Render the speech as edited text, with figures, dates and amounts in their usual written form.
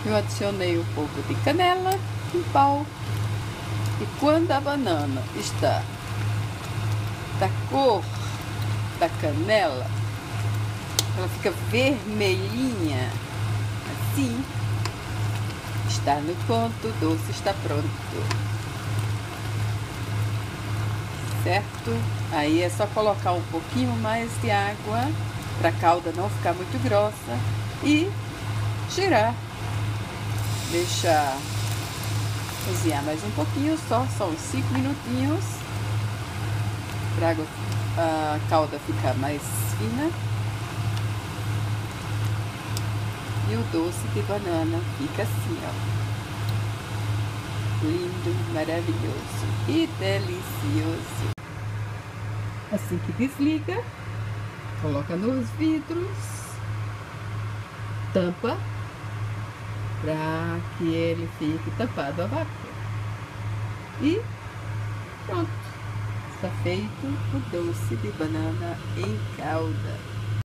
Eu adicionei um pouco de canela em pau. E quando a banana está da cor da canela, ela fica vermelhinha, assim, está no ponto, o doce está pronto. Certo? Aí é só colocar um pouquinho mais de água para a calda não ficar muito grossa e girar. Deixar cozinhar mais um pouquinho, só uns 5 minutinhos, para a calda ficar mais fina. E o doce de banana fica assim, ó. Lindo, maravilhoso e delicioso. Assim que desliga, coloca nos vidros, tampa, para que ele fique tampado a vácuo. E pronto, está feito o doce de banana em calda.